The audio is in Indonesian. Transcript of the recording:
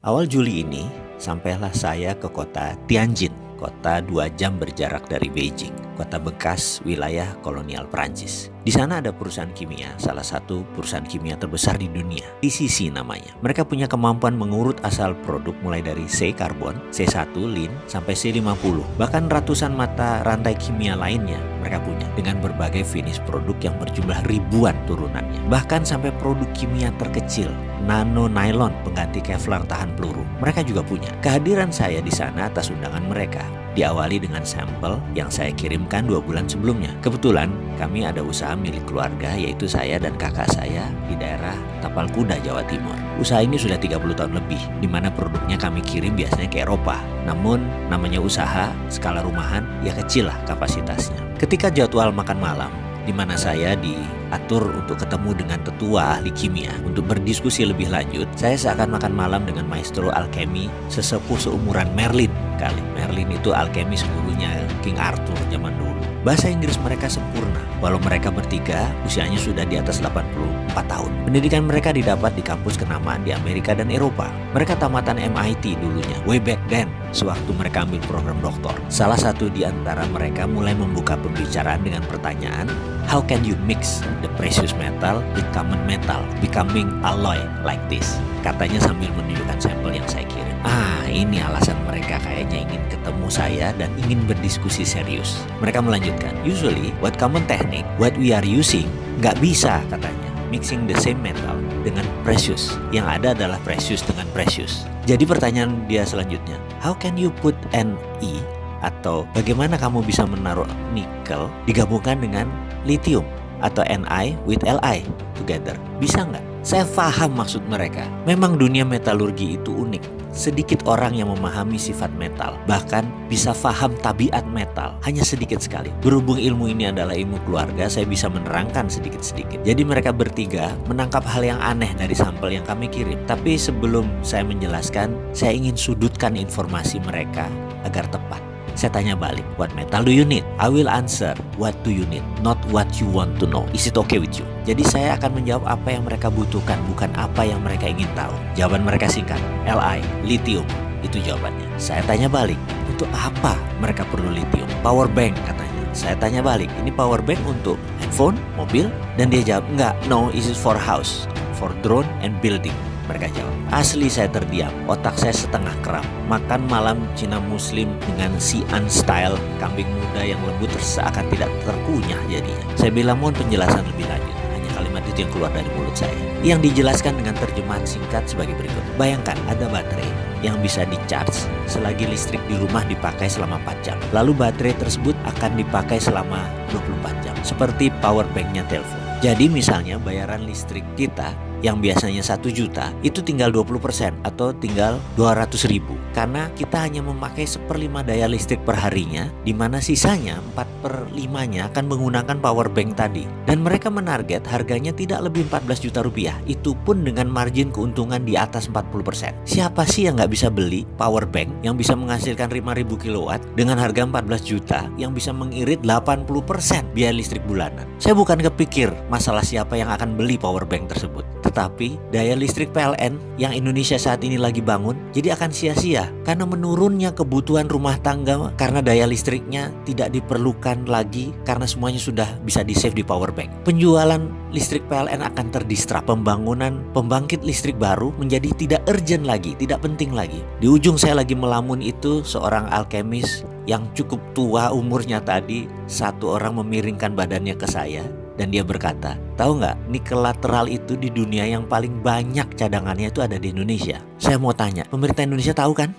Awal Juli ini, sampailah saya ke kota Tianjin, kota 2 jam berjarak dari Beijing, kota bekas wilayah kolonial Prancis. Di sana ada perusahaan kimia, salah satu perusahaan kimia terbesar di dunia, TCC namanya. Mereka punya kemampuan mengurut asal produk mulai dari C-karbon, C1, lin, sampai C50. Bahkan ratusan mata rantai kimia lainnya mereka punya dengan berbagai finish produk yang berjumlah ribuan turunannya. Bahkan sampai produk kimia terkecil, nano nylon pengganti Kevlar tahan peluru, mereka juga punya. Kehadiran saya di sana atas undangan mereka diawali dengan sampel yang saya kirimkan 2 bulan sebelumnya. Kebetulan kami ada usaha milik keluarga, yaitu saya dan kakak saya di daerah Tapal Kuda, Jawa Timur. Usaha ini sudah 30 tahun lebih, di mana produknya kami kirim biasanya ke Eropa. Namun namanya usaha skala rumahan, ya kecil lah kapasitasnya. Ketika jadwal makan malam, di mana saya diatur untuk ketemu dengan tetua ahli kimia untuk berdiskusi lebih lanjut, saya seakan makan malam dengan maestro alkemi sesepuh seumuran Merlin kali. Merlin itu alkemis gurunya King Arthur zaman dulu. Bahasa Inggris mereka sempurna, walau mereka bertiga usianya sudah di atas 84 tahun. Pendidikan mereka didapat di kampus kenamaan di Amerika dan Eropa. Mereka tamatan MIT dulunya, way back then, sewaktu mereka ambil program doktor. Salah satu di antara mereka mulai membuka pembicaraan dengan pertanyaan, how can you mix the precious metal with common metal, becoming alloy like this? Katanya sambil menunjukkan sampel yang saya kirim. Ini alasan mereka kayaknya ingin ketemu saya dan ingin berdiskusi serius. Mereka melanjutkan, usually what common technique, what we are using, nggak bisa katanya mixing the same metal dengan precious. Yang ada adalah precious dengan precious. Jadi pertanyaan dia selanjutnya, how can you put Ne atau bagaimana kamu bisa menaruh nikel digabungkan dengan lithium atau Ni with Li together? Bisa nggak? Saya paham maksud mereka. Memang dunia metalurgi itu unik. Sedikit orang yang memahami sifat metal, bahkan bisa paham tabiat metal, hanya sedikit sekali. Berhubung ilmu ini adalah ilmu keluarga, saya bisa menerangkan sedikit-sedikit. Jadi mereka bertiga menangkap hal yang aneh dari sampel yang kami kirim. Tapi sebelum saya menjelaskan, saya ingin sudutkan informasi mereka agar tepat. Saya tanya balik, what metal do you need? I will answer, what do you need? Not what you want to know. Is it okay with you? Jadi saya akan menjawab apa yang mereka butuhkan, bukan apa yang mereka ingin tahu. Jawaban mereka singkat, Li, lithium. Itu jawabannya. Saya tanya balik, untuk apa mereka perlu lithium? Power bank katanya. Saya tanya balik, ini power bank untuk handphone, mobil? Dan dia jawab, enggak, no, this is for house, for drone and building. Mereka jawab. Asli saya terdiam, otak saya setengah kram. Makan malam Cina Muslim dengan Xi'an style, kambing muda yang lembut seakan tidak terkunyah jadinya. Saya bilang mohon penjelasan lebih lanjut. Hanya kalimat itu yang keluar dari mulut saya, yang dijelaskan dengan terjemahan singkat sebagai berikut. Bayangkan ada baterai yang bisa di-charge selagi listrik di rumah dipakai selama 4 jam. Lalu baterai tersebut akan dipakai selama 24 jam, seperti power banknya telepon. Jadi misalnya bayaran listrik kita yang biasanya 1 juta itu tinggal 20% atau tinggal 200 ribu. Karena kita hanya memakai 1/5 daya listrik per harinya, di mana sisanya 4/5-nya akan menggunakan power bank tadi. Dan mereka menarget harganya tidak lebih 14 juta rupiah, itu pun dengan margin keuntungan di atas 40%. Siapa sih yang nggak bisa beli power bank yang bisa menghasilkan 5.000 kilowatt dengan harga 14 juta yang bisa mengirit 80% biaya listrik bulanan? Saya bukan kepikir masalah siapa yang akan beli power bank tersebut, tetapi daya listrik PLN yang Indonesia saat ini lagi bangun jadi akan sia-sia karena menurunnya kebutuhan rumah tangga karena daya listriknya tidak diperlukan lagi karena semuanya sudah bisa di-save di power bank. Penjualan listrik PLN akan terdistrap, pembangunan pembangkit listrik baru menjadi tidak urgent lagi, tidak penting lagi. Di ujung saya lagi melamun itu seorang alkemis yang cukup tua umurnya tadi, satu orang memiringkan badannya ke saya. Dan dia berkata, tahu nggak, nikel lateral itu di dunia yang paling banyak cadangannya itu ada di Indonesia. Saya mau tanya, pemerintah Indonesia tahu kan?